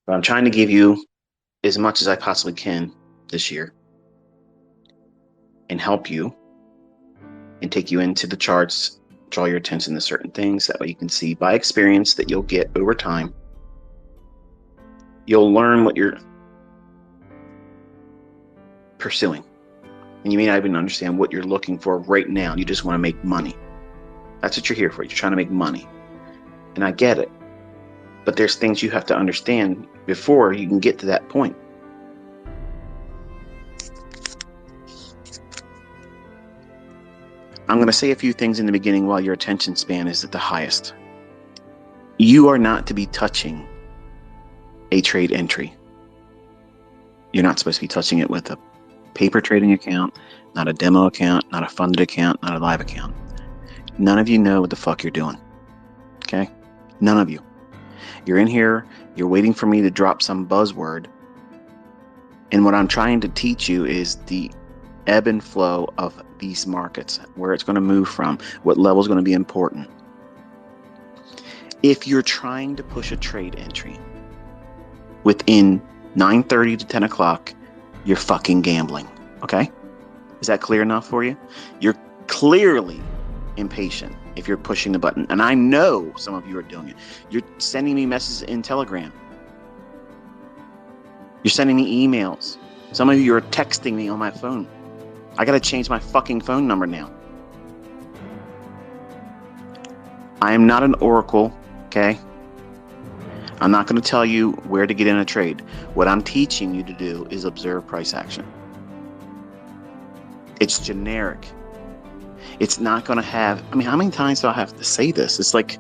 But I'm trying to give you as much as I possibly can this year and help you and take you into the charts, draw your attention to certain things. That way you can see by experience that you'll get over time. You'll learn what you're pursuing. And you may not even understand what you're looking for right now. You just want to make money. That's what you're here for. You're trying to make money. And I get it. But there's things you have to understand before you can get to that point. I'm going to say a few things in the beginning while your attention span is at the highest. You are not to be touching a trade entry. You're not supposed to be touching it with a paper trading account, not a demo account, not a funded account, not a live account. None of you know what the fuck you're doing. Okay? None of you. You're in here, you're waiting for me to drop some buzzword. And what I'm trying to teach you is the ebb and flow of these markets, where it's going to move from, what level is going to be important. If you're trying to push a trade entry within 9:30 to 10 o'clock, you're fucking gambling. Okay? Is that clear enough for you? You're clearly impatient if you're pushing the button. And I know some of you are doing it. You're sending me messages in Telegram. You're sending me emails. Some of you are texting me on my phone. I got to change my fucking phone number now. I am not an oracle, okay? I'm not going to tell you where to get in a trade. What I'm teaching you to do is observe price action. It's generic. It's not going to have, I mean, how many times do I have to say this? It's like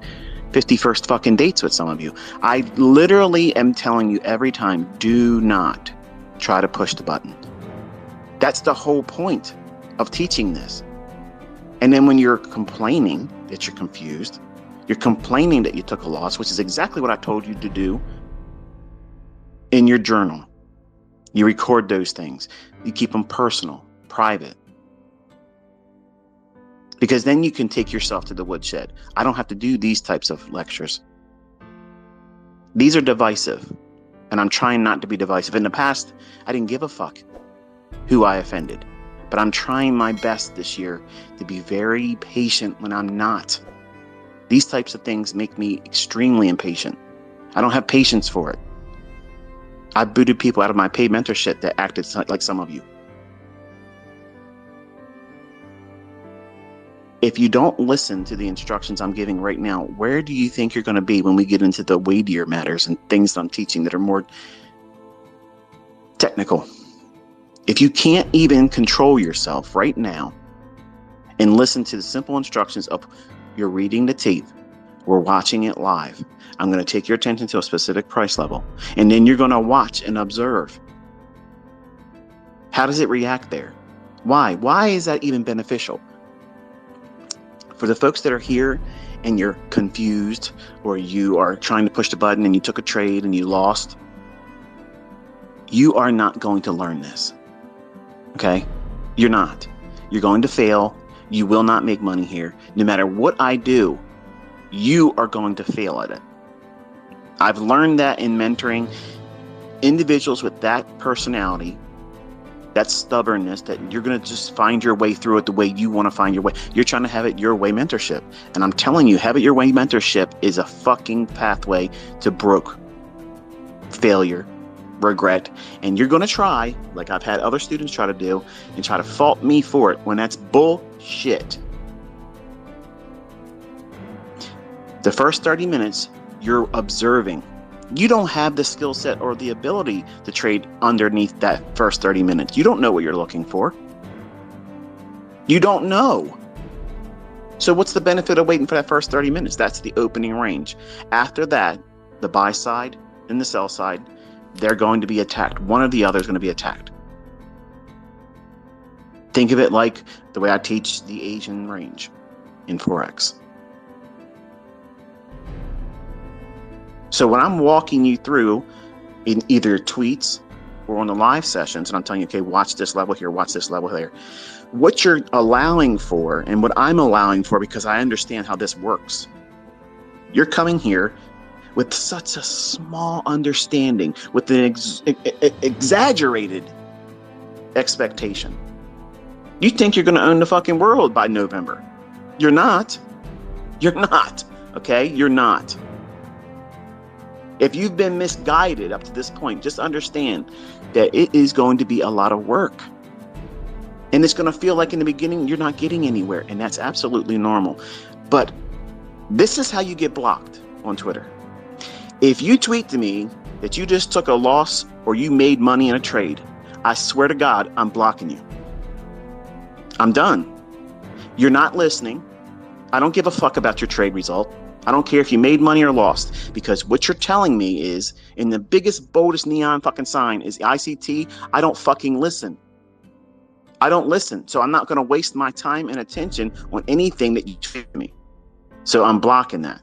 51st fucking dates with some of you. I literally am telling you every time, do not try to push the button. That's the whole point of teaching this. And then when you're complaining that you're confused, you're complaining that you took a loss, which is exactly what I told you to do in your journal. You record those things. You keep them personal, private. Because then you can take yourself to the woodshed. I don't have to do these types of lectures. These are divisive. And I'm trying not to be divisive. In the past, I didn't give a fuck who I offended. But I'm trying my best this year to be very patient when I'm not. These types of things make me extremely impatient. I don't have patience for it. I booted people out of my paid mentorship that acted like some of you. If you don't listen to the instructions I'm giving right now, where do you think you're going to be when we get into the weightier matters and things that I'm teaching that are more technical? If you can't even control yourself right now and listen to the simple instructions of you're reading the tape, we're watching it live, I'm going to take your attention to a specific price level, and then you're going to watch and observe. How does it react there? Why? Why is that even beneficial? For the folks that are here and you're confused, or you are trying to push the button and you took a trade and you lost, you are not going to learn this. Okay? You're not. You're going to fail. You will not make money here. No matter what I do, you are going to fail at it. I've learned that in mentoring individuals with that personality, that stubbornness, that you're going to just find your way through it the way you want to find your way. You're trying to have it your way mentorship. And I'm telling you, have it your way mentorship is a fucking pathway to broke, failure, regret. And you're going to try, like I've had other students try to do, and try to fault me for it when that's bullshit. The first 30 minutes, you're observing. You don't have the skill set or the ability to trade underneath that first 30 minutes. You don't know what you're looking for. You don't know. So what's the benefit of waiting for that first 30 minutes? That's the opening range. After that, the buy side and the sell side, they're going to be attacked. One or the other is going to be attacked. Think of it like the way I teach the Asian range in forex. So when I'm walking you through in either tweets or on the live sessions, and I'm telling you, okay, watch this level here, watch this level there, what you're allowing for and what I'm allowing for, because I understand how this works. You're coming here with such a small understanding, with an exaggerated expectation. You think you're going to own the fucking world by November. You're not. You're not. Okay? You're not. If you've been misguided up to this point, just understand that it is going to be a lot of work. And it's going to feel like in the beginning you're not getting anywhere. And that's absolutely normal. But this is how you get blocked on Twitter. If you tweet to me that you just took a loss or you made money in a trade, I swear to God, I'm blocking you. I'm done. You're not listening. I don't give a fuck about your trade result. I don't care if you made money or lost, because what you're telling me is, in the biggest, boldest neon fucking sign is ICT, I don't fucking listen. I don't listen. So I'm not going to waste my time and attention on anything that you tweet to me. So I'm blocking that.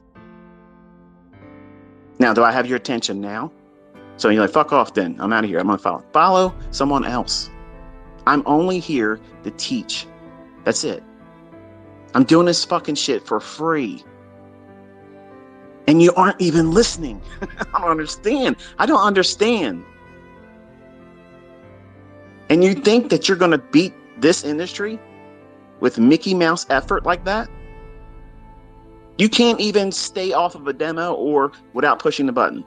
Now, do I have your attention now? So you're like, fuck off then. I'm out of here. I'm going to follow. Follow someone else. I'm only here to teach. That's it. I'm doing this fucking shit for free. And you aren't even listening. I don't understand. I don't understand. And you think that you're going to beat this industry with Mickey Mouse effort like that? You can't even stay off of a demo or without pushing the button.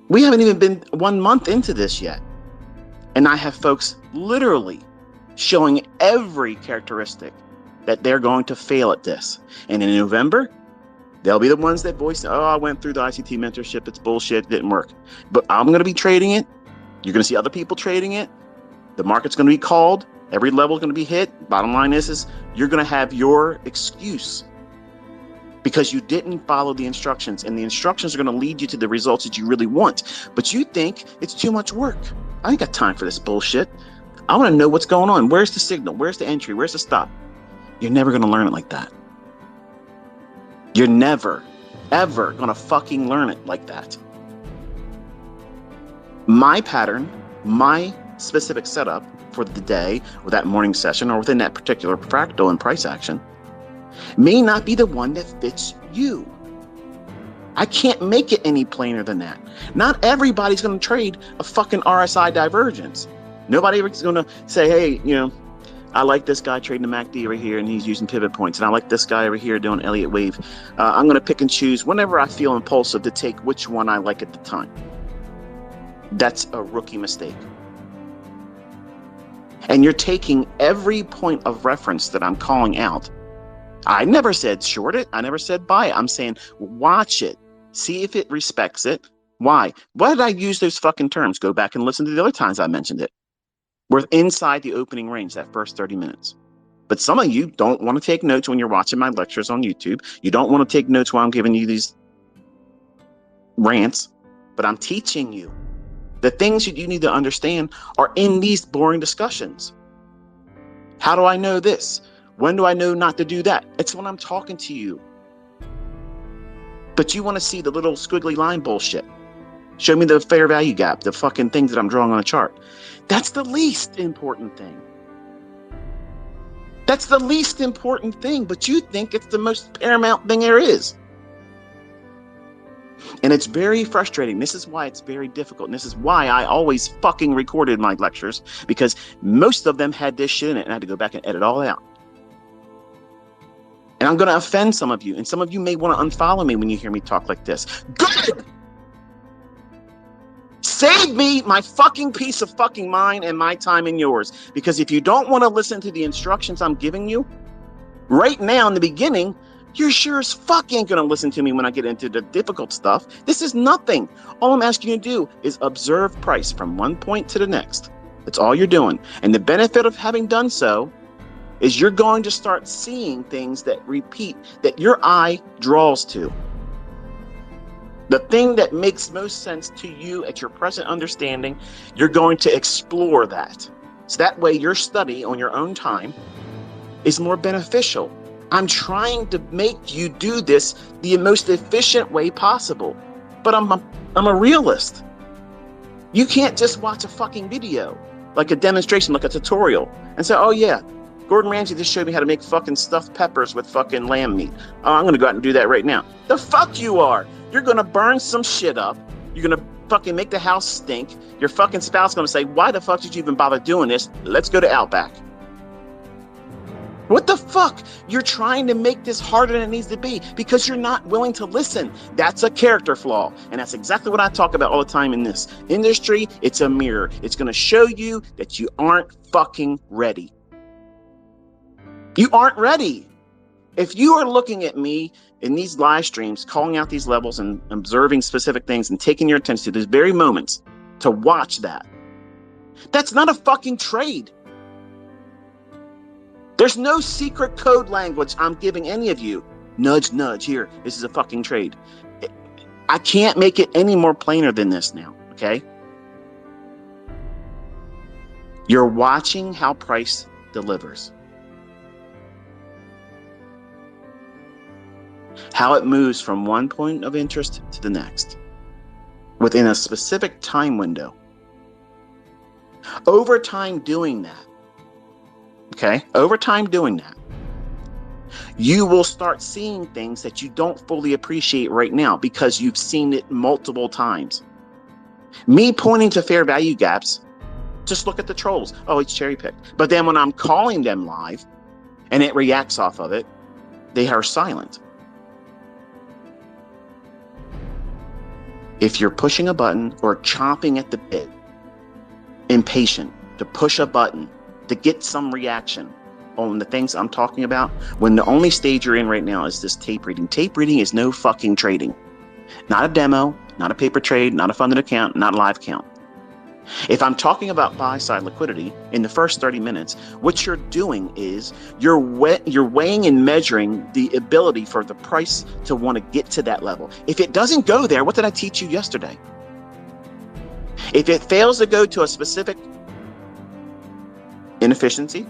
We haven't even been 1 month into this yet. And I have folks literally showing every characteristic that they're going to fail at this. And in November, they'll be the ones that voice, oh, I went through the ICT mentorship. It's bullshit. It didn't work. But I'm going to be trading it. You're going to see other people trading it. The market's going to be called. Every level is going to be hit. Bottom line is you're going to have your excuse because you didn't follow the instructions. And the instructions are going to lead you to the results that you really want. But you think it's too much work. I ain't got time for this bullshit. I want to know what's going on. Where's the signal? Where's the entry? Where's the stop? You're never going to learn it like that. You're never, ever going to fucking learn it like that. My pattern, my specific setup for the day or that morning session or within that particular fractal and price action may not be the one that fits you. I can't make it any plainer than that. Not everybody's going to trade a fucking RSI divergence. Nobody is going to say, hey, I like this guy trading the MACD over here and he's using pivot points. And I like this guy over here doing Elliott wave. I'm going to pick and choose whenever I feel impulsive to take which one I like at the time. That's a rookie mistake. And you're taking every point of reference that I'm calling out. I never said short it. I never said buy it. I'm saying watch it. See if it respects it. Why? Why did I use those fucking terms? Go back and listen to the other times I mentioned it. We're inside the opening range, that first 30 minutes. But some of you don't want to take notes when you're watching my lectures on YouTube. You don't want to take notes while I'm giving you these rants. But I'm teaching you. The things that you need to understand are in these boring discussions. How do I know this? When do I know not to do that? It's when I'm talking to you. But you want to see the little squiggly line bullshit. Show me the fair value gap, the fucking things that I'm drawing on a chart. That's the least important thing. That's the least important thing, but you think it's the most paramount thing there is. And it's very frustrating. This is why it's very difficult. And this is why I always fucking recorded my lectures, because most of them had this shit in it and I had to go back and edit all out. And I'm going to offend some of you. And some of you may want to unfollow me when you hear me talk like this. Good! Save me my fucking piece of fucking mind and my time and yours. Because if you don't want to listen to the instructions I'm giving you, right now in the beginning, you're sure as fuck ain't going to listen to me when I get into the difficult stuff. This is nothing. All I'm asking you to do is observe price from one point to the next. That's all you're doing. And the benefit of having done so is you're going to start seeing things that repeat, that your eye draws to. The thing that makes most sense to you at your present understanding, you're going to explore that. So that way your study on your own time is more beneficial. I'm trying to make you do this the most efficient way possible. But I'm a realist. You can't just watch a fucking video, like a demonstration, like a tutorial, and say, oh yeah, Gordon Ramsay just showed me how to make fucking stuffed peppers with fucking lamb meat. Oh, I'm going to go out and do that right now. The fuck you are. You're going to burn some shit up. You're going to fucking make the house stink. Your fucking spouse is going to say, why the fuck did you even bother doing this? Let's go to Outback. What the fuck? You're trying to make this harder than it needs to be because you're not willing to listen. That's a character flaw. And that's exactly what I talk about all the time in this industry. It's a mirror. It's going to show you that you aren't fucking ready. You aren't ready. If you are looking at me in these live streams, calling out these levels and observing specific things and taking your attention to these very moments to watch that, that's not a fucking trade. There's no secret code language I'm giving any of you. Nudge, nudge, here. This is a fucking trade. I can't make it any more plainer than this now, okay? You're watching how price delivers. How it moves from one point of interest to the next within a specific time window. Over time doing that, okay? Over time doing that, you will start seeing things that you don't fully appreciate right now because you've seen it multiple times. Me pointing to fair value gaps, just look at the trolls. Oh, it's cherry picked. But then when I'm calling them live and it reacts off of it, they are silent. If you're pushing a button or chomping at the bit, impatient to push a button to get some reaction on the things I'm talking about, when the only stage you're in right now is this tape reading. Tape reading is no fucking trading. Not a demo, not a paper trade, not a funded account, not a live account. If I'm talking about buy-side liquidity in the first 30 minutes, what you're doing is you're weighing and measuring the ability for the price to want to get to that level. If it doesn't go there, what did I teach you yesterday? If it fails to go to a specific inefficiency,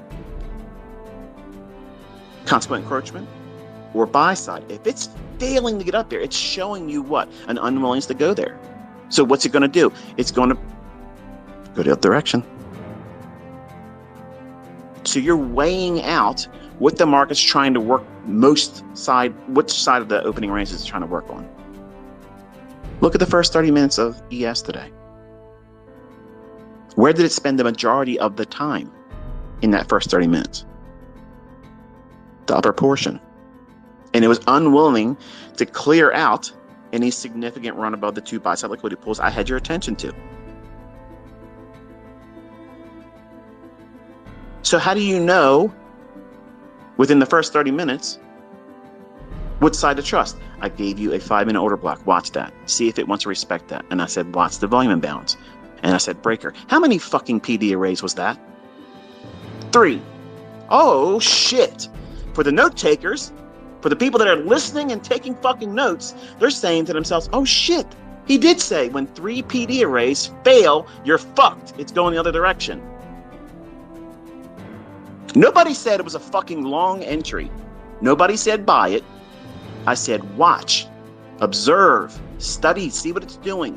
consequent encroachment, or buy side, if it's failing to get up there, it's showing you what? An unwillingness to go there. So what's it going to do? It's going to go the other direction. So you're weighing out what the market's trying to work which side of the opening range is trying to work on. Look at the first 30 minutes of ES today. Where did it spend the majority of the time in that first 30 minutes? The upper portion. And it was unwilling to clear out any significant run above the two buy-side liquidity pools I had your attention to. So how do you know within the first 30 minutes which side to trust? I gave you a 5-minute order block. Watch that. See if it wants to respect that. And I said, watch the volume imbalance. And I said, breaker. How many fucking PD arrays was that? 3. Oh, shit. For the note takers, for the people that are listening and taking fucking notes, they're saying to themselves, oh, shit. He did say when 3 PD arrays fail, you're fucked. It's going the other direction. Nobody said it was a fucking long entry. Nobody said buy it. I said watch, observe, study, see what it's doing.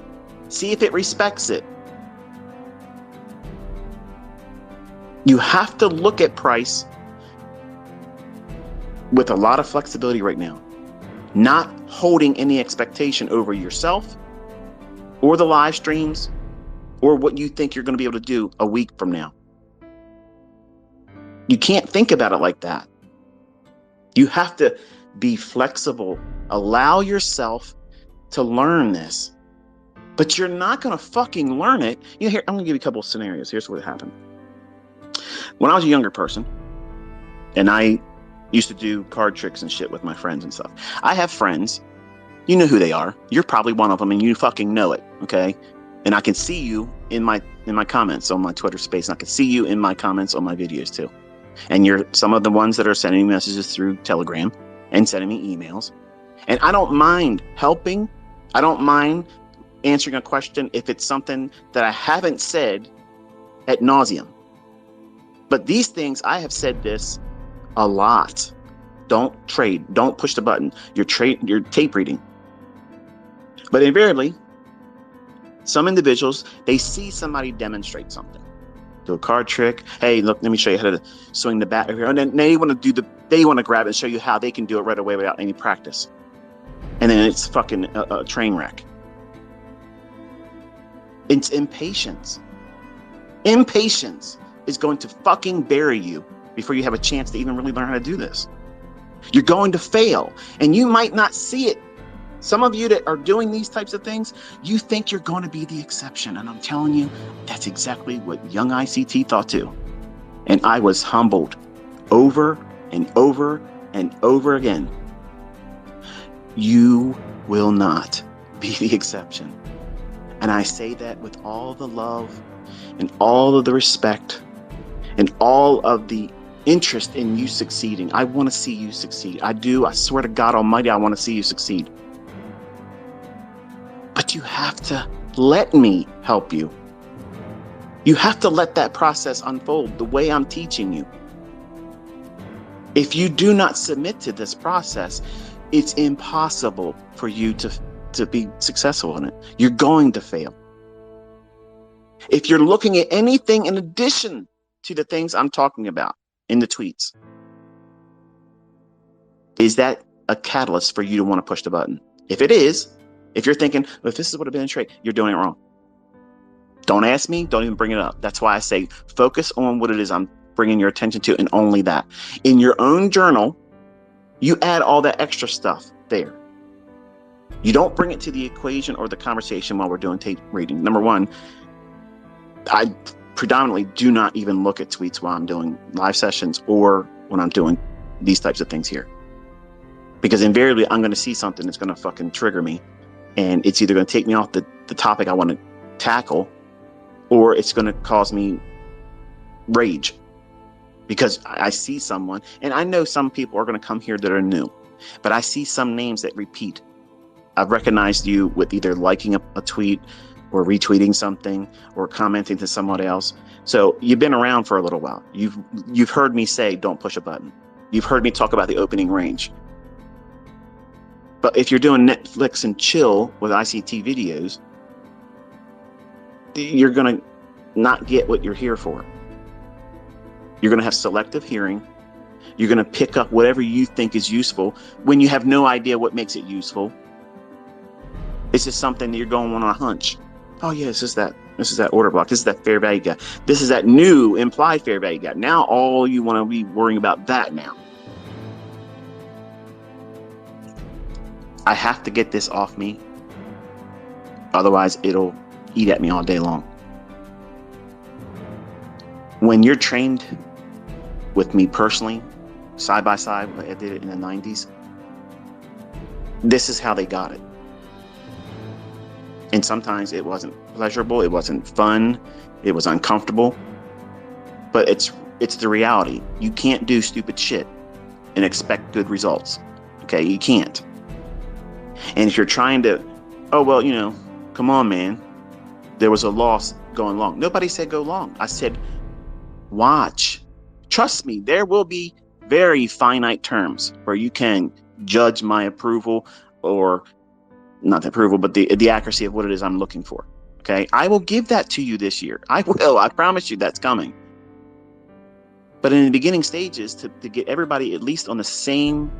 See if it respects it. You have to look at price with a lot of flexibility right now. Not holding any expectation over yourself or the live streams or what you think you're going to be able to do a week from now. You can't think about it like that. You have to be flexible. Allow yourself to learn this. But you're not going to fucking learn it. You know, here, I'm going to give you a couple of scenarios. Here's what happened. When I was a younger person, and I used to do card tricks and shit with my friends and stuff. I have friends. You know who they are. You're probably one of them, and you fucking know it, okay? And I can see you in my comments on my Twitter space. And I can see you in my comments on my videos too. And you're some of the ones that are sending me messages through Telegram and sending me emails. And I don't mind helping. I don't mind answering a question if it's something that I haven't said ad nauseum. But these things, I have said this a lot. Don't trade. Don't push the button. You're tape reading. But invariably, some individuals, they see somebody demonstrate something. do a card trick. Hey, look, let me show you how to swing the bat over here. And then they want to grab it and show you how they can do it right away without any practice. And then it's fucking a train wreck. It's impatience. Impatience is going to fucking bury you before you have a chance to even really learn how to do this. You're going to fail, and you might not see it. Some of you that are doing these types of things, you think you're going to be the exception. And I'm telling you, that's exactly what young ICT thought too. And I was humbled over and over and over again. You will not be the exception. And I say that with all the love and all of the respect and all of the interest in you succeeding. I want to see you succeed. I do. I swear to God Almighty, I want to see you succeed. But you have to let me help you. You have to let that process unfold the way I'm teaching you. If you do not submit to this process, it's impossible for you to be successful in it. You're going to fail. If you're looking at anything in addition to the things I'm talking about in the tweets, is that a catalyst for you to want to push the button? If it is, if you're thinking, well, if this is what I've been in trade, you're doing it wrong. Don't ask me. Don't even bring it up. That's why I say focus on what it is I'm bringing your attention to, and only that. In your own journal, you add all that extra stuff there. You don't bring it to the equation or the conversation while we're doing tape reading. Number one, I predominantly do not even look at tweets while I'm doing live sessions or when I'm doing these types of things here. Because invariably, I'm going to see something that's going to fucking trigger me. And it's either going to take me off the topic I want to tackle, or it's going to cause me rage. Because I see someone, and I know some people are going to come here that are new, but I see some names that repeat. I've recognized you with either liking a tweet or retweeting something or commenting to someone else. So you've been around for a little while. You've heard me say, don't push a button. You've heard me talk about the opening range. But if you're doing Netflix and chill with ICT videos, you're going to not get what you're here for. You're going to have selective hearing. You're going to pick up whatever you think is useful when you have no idea what makes it useful. It's just something that you're going on a hunch. Oh yeah, this is that order block. This is that fair value gap. This is that new implied fair value gap. Now all you want to be worrying about that now. I have to get this off me. Otherwise, it'll eat at me all day long. When you're trained with me personally, side by side, like I did it in the 90s, this is how they got it. And sometimes it wasn't pleasurable, it wasn't fun, it was uncomfortable. But it's the reality. You can't do stupid shit and expect good results. Okay, you can't. And if you're trying to, oh, well, you know, come on, man. There was a loss going long. Nobody said go long. I said, watch. Trust me, there will be very finite terms where you can judge my approval, or not the approval, but the accuracy of what it is I'm looking for. Okay. I will give that to you this year. I will. I promise you that's coming. But in the beginning stages, to get everybody at least on the same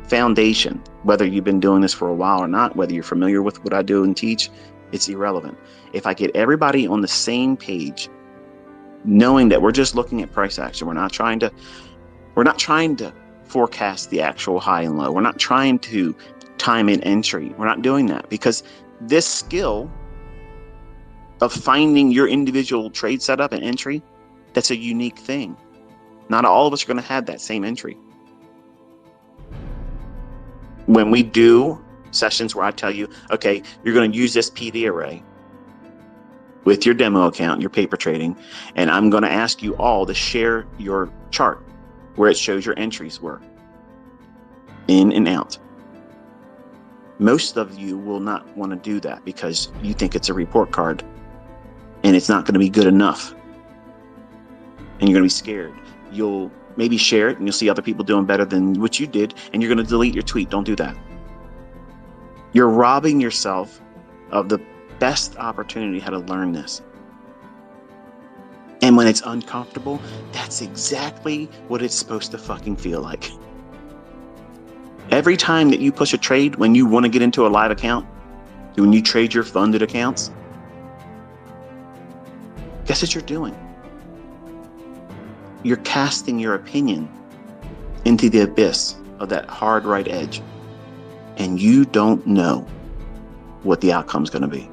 foundation, whether you've been doing this for a while or not, whether you're familiar with what I do and teach, it's irrelevant. If I get everybody on the same page, knowing that we're just looking at price action, we're not trying to forecast the actual high and low. We're not trying to time in entry. We're not doing that, because this skill of finding your individual trade setup and entry, that's a unique thing. Not all of us are going to have that same entry. When we do sessions where I tell you, okay, you're going to use this PD array with your demo account, your paper trading, and I'm going to ask you all to share your chart where it shows your entries were in and out. Most of you will not want to do that because you think it's a report card and it's not going to be good enough. And you're going to be scared. You'll maybe share it and you'll see other people doing better than what you did, and you're going to delete your tweet. Don't do that. You're robbing yourself of the best opportunity how to learn this. And when it's uncomfortable, that's exactly what it's supposed to fucking feel like. Every time that you push a trade, when you want to get into a live account, when you trade your funded accounts, guess what you're doing? You're casting your opinion into the abyss of that hard right edge, and you don't know what the outcome's going to be.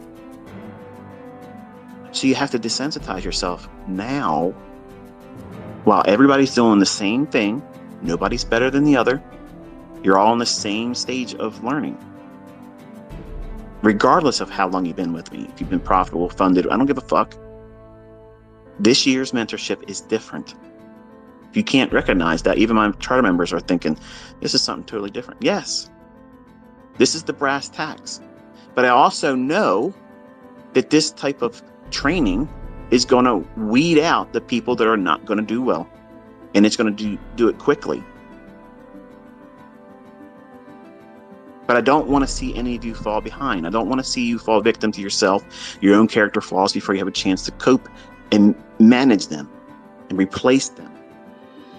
So you have to desensitize yourself now while everybody's doing the same thing. Nobody's better than the other. You're all in the same stage of learning. Regardless of how long you've been with me, if you've been profitable, funded, I don't give a fuck. This year's mentorship is different. If you can't recognize that, even my charter members are thinking, this is something totally different. Yes, this is the brass tacks. But I also know that this type of training is going to weed out the people that are not going to do well. And it's going to do it quickly. But I don't want to see any of you fall behind. I don't want to see you fall victim to yourself, your own character flaws, before you have a chance to cope and manage them and replace them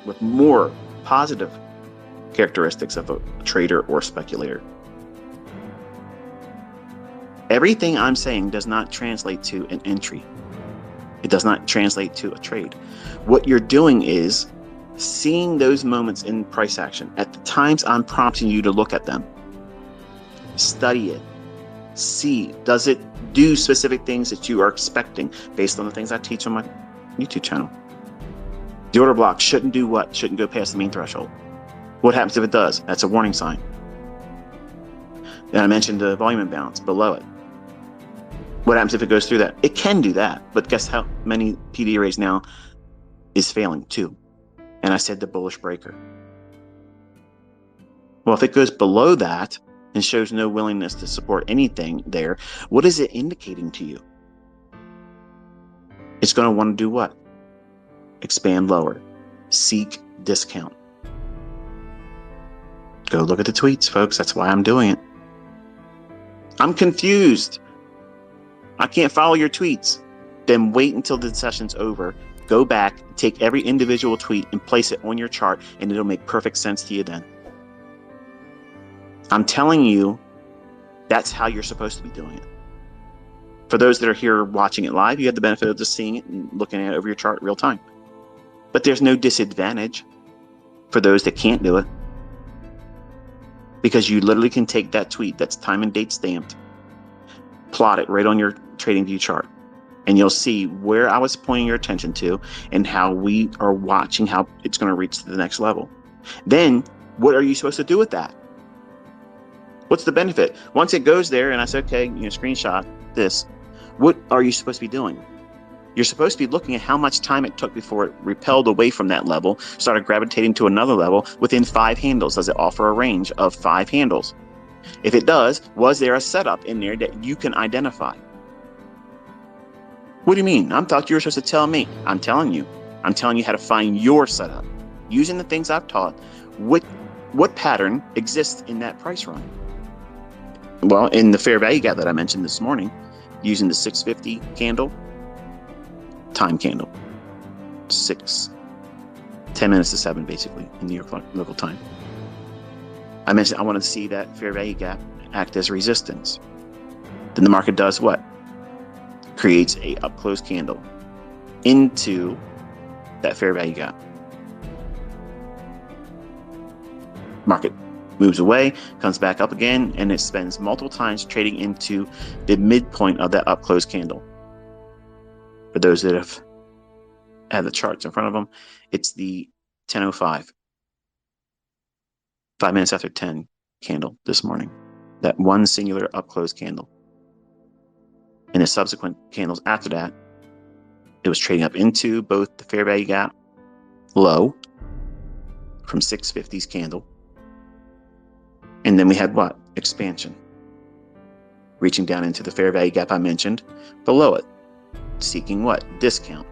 with more positive characteristics of a trader or speculator. Everything I'm saying does not translate to an entry. It does not translate to a trade. What you're doing is seeing those moments in price action at the times I'm prompting you to look at them. Study it. See, does it do specific things that you are expecting based on the things I teach on my YouTube channel? The order block shouldn't do what? Shouldn't go past the mean threshold. What happens if it does? That's a warning sign. Then I mentioned the volume imbalance below it. What happens if it goes through that? It can do that, but guess how many PD arrays now is failing too? And I said the bullish breaker. Well, if it goes below that and shows no willingness to support anything there, what is it indicating to you? It's going to want to do what? Expand lower. Seek discount. Go look at the tweets, folks. That's why I'm doing it. I'm confused. I can't follow your tweets. Then wait until the session's over. Go back, take every individual tweet and place it on your chart, and it'll make perfect sense to you then. I'm telling you, that's how you're supposed to be doing it. For those that are here watching it live, you have the benefit of just seeing it and looking at it over your chart real time. But there's no disadvantage for those that can't do it, because you literally can take that tweet that's time and date stamped, plot it right on your trading view chart, and you'll see where I was pointing your attention to and how we are watching how it's going to reach to the next level. Then what are you supposed to do with that? What's the benefit? Once it goes there and I say, okay, screenshot this, what are you supposed to be doing? You're supposed to be looking at how much time it took before it repelled away from that level, started gravitating to another level within 5 handles. Does it offer a range of 5 handles? If it does, was there a setup in there that you can identify? What do you mean? I thought you were supposed to tell me. I'm telling you. I'm telling you how to find your setup. Using the things I've taught, what pattern exists in that price run? Well, in the fair value gap that I mentioned this morning, using the 650 candle, time candle, 10 minutes to 7, basically, in New York local time. I mentioned I want to see that fair value gap act as resistance. Then the market does what? Creates a up close candle into that fair value gap. Market moves away, comes back up again, and it spends multiple times trading into the midpoint of that up close candle. For those that have had the charts in front of them, it's the 10:05, 5 minutes after 10 candle this morning. That one singular up close candle. And the subsequent candles after that, it was trading up into both the fair value gap low from 650's candle. And then we had what? Expansion. Reaching down into the fair value gap I mentioned, below it. Seeking what? Discount.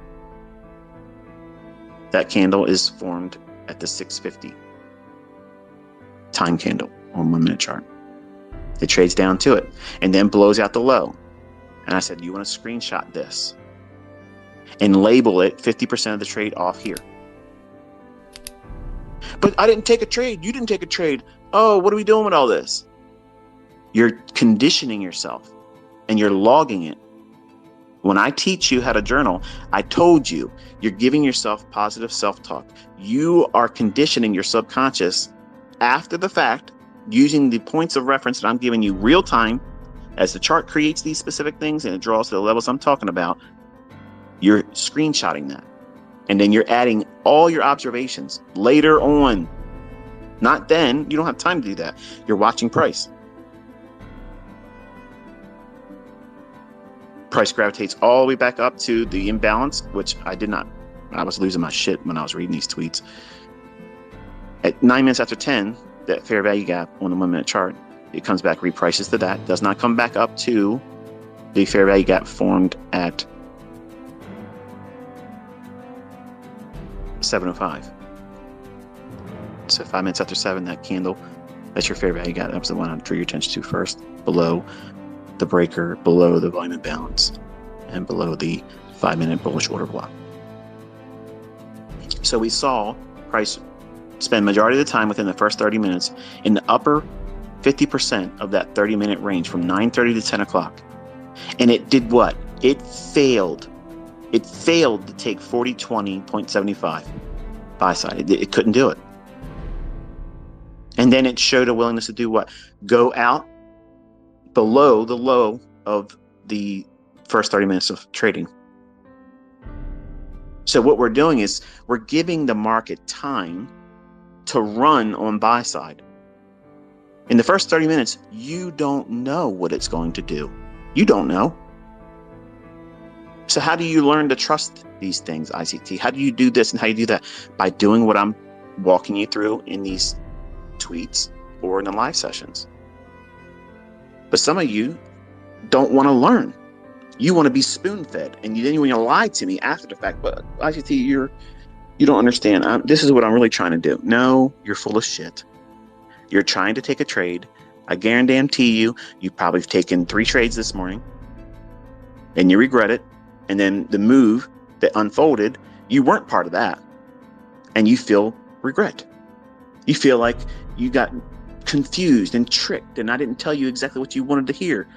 That candle is formed at the 650 time candle on 1 minute chart. It trades down to it and then blows out the low. And I said, you want to screenshot this? and label it 50% of the trade off here. But I didn't take a trade. You didn't take a trade. Oh, what are we doing with all this? You're conditioning yourself and you're logging it. When I teach you how to journal, I told you, you're giving yourself positive self-talk. You are conditioning your subconscious after the fact, using the points of reference that I'm giving you real time. As the chart creates these specific things and it draws to the levels I'm talking about, you're screenshotting that. And then you're adding all your observations later on. Not then. You don't have time to do that. You're watching price. Price gravitates all the way back up to the imbalance, which I did not. I was losing my shit when I was reading these tweets. At 9 minutes after 10, that fair value gap on the 1 minute chart, it comes back, reprices to that, does not come back up to the fair value gap formed at 7:05. So 5 minutes after 7, that candle, that's your fair value gap. That was the one I drew your attention to first, below the breaker, below the volume imbalance, and below the 5 minute bullish order block. So we saw price spend majority of the time within the first 30 minutes in the upper 50% of that 30-minute range from 9:30 to 10 o'clock. And it did what? It failed. It failed to take 40-20.75 buy side. It couldn't do it. And then it showed a willingness to do what? Go out below the low of the first 30 minutes of trading. So what we're doing is we're giving the market time to run on buy side. In the first 30 minutes, you don't know what it's going to do. You don't know. So how do you learn to trust these things, ICT? How do you do this and how do you do that? By doing what I'm walking you through in these tweets or in the live sessions. But some of you don't want to learn. You want to be spoon-fed, and then you want to lie to me after the fact. But ICT, you don't understand. This is what I'm really trying to do. No, you're full of shit. You're trying to take a trade. I guarantee you, you've probably taken 3 trades this morning, and you regret it. And then the move that unfolded, you weren't part of that, and you feel regret. You feel like you got confused and tricked, and I didn't tell you exactly what you wanted to hear.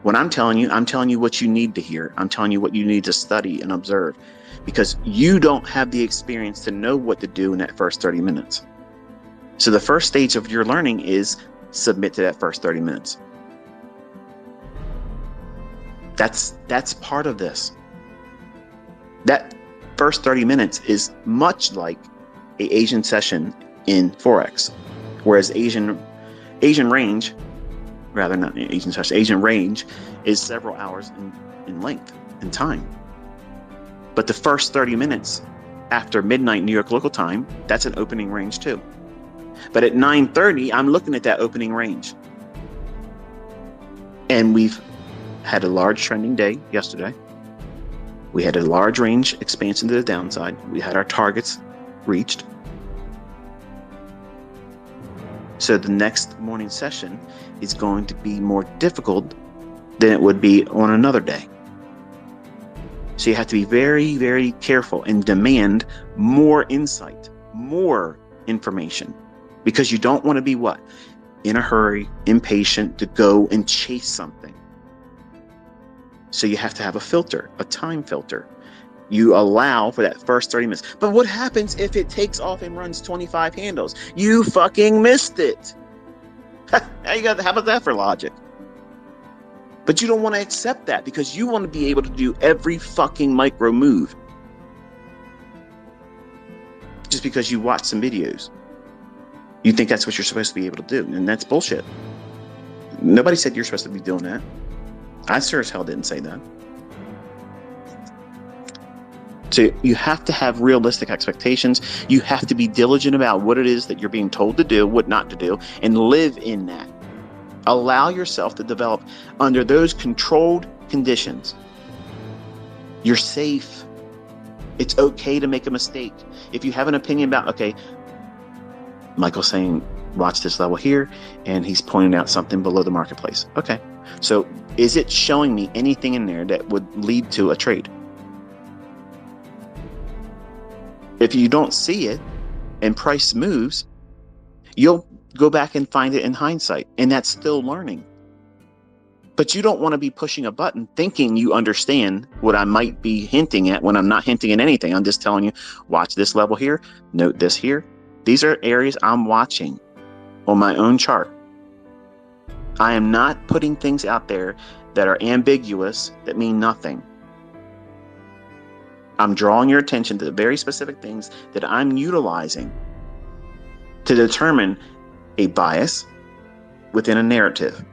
When I'm telling you what you need to hear. I'm telling you what you need to study and observe, because you don't have the experience to know what to do in that first 30 minutes. So the first stage of your learning is submit to that first 30 minutes. That's part of this. That first 30 minutes is much like an Asian session in forex, whereas Asian range, rather not Asian session, Asian range is several hours in length and time. But the first 30 minutes after midnight New York local time, that's an opening range too. But at 9:30, I'm looking at that opening range. And we've had a large trending day yesterday. We had a large range expansion to the downside. We had our targets reached. So the next morning session is going to be more difficult than it would be on another day. So you have to be very, very careful and demand more insight, more information, because you don't want to be what? In a hurry, impatient to go and chase something. So you have to have a filter, a time filter. You allow for that first 30 minutes. But what happens if it takes off and runs 25 handles? You fucking missed it. How about that for logic? But you don't want to accept that because you want to be able to do every fucking micro move. Just because you watch some videos. You think that's what you're supposed to be able to do. And that's bullshit. Nobody said you're supposed to be doing that. I sure as hell didn't say that. So you have to have realistic expectations. You have to be diligent about what it is that you're being told to do, what not to do, and live in that. Allow yourself to develop under those controlled conditions. You're safe. It's okay to make a mistake. If you have an opinion about, okay, Michael's saying, watch this level here, and he's pointing out something below the marketplace. Okay, so is it showing me anything in there that would lead to a trade? If you don't see it and price moves, you'll go back and find it in hindsight, and that's still learning. But you don't want to be pushing a button thinking you understand what I might be hinting at when I'm not hinting at anything. I'm just telling you, watch this level here, note this here. These are areas I'm watching on my own chart. I am not putting things out there that are ambiguous, that mean nothing. I'm drawing your attention to the very specific things that I'm utilizing to determine a bias within a narrative.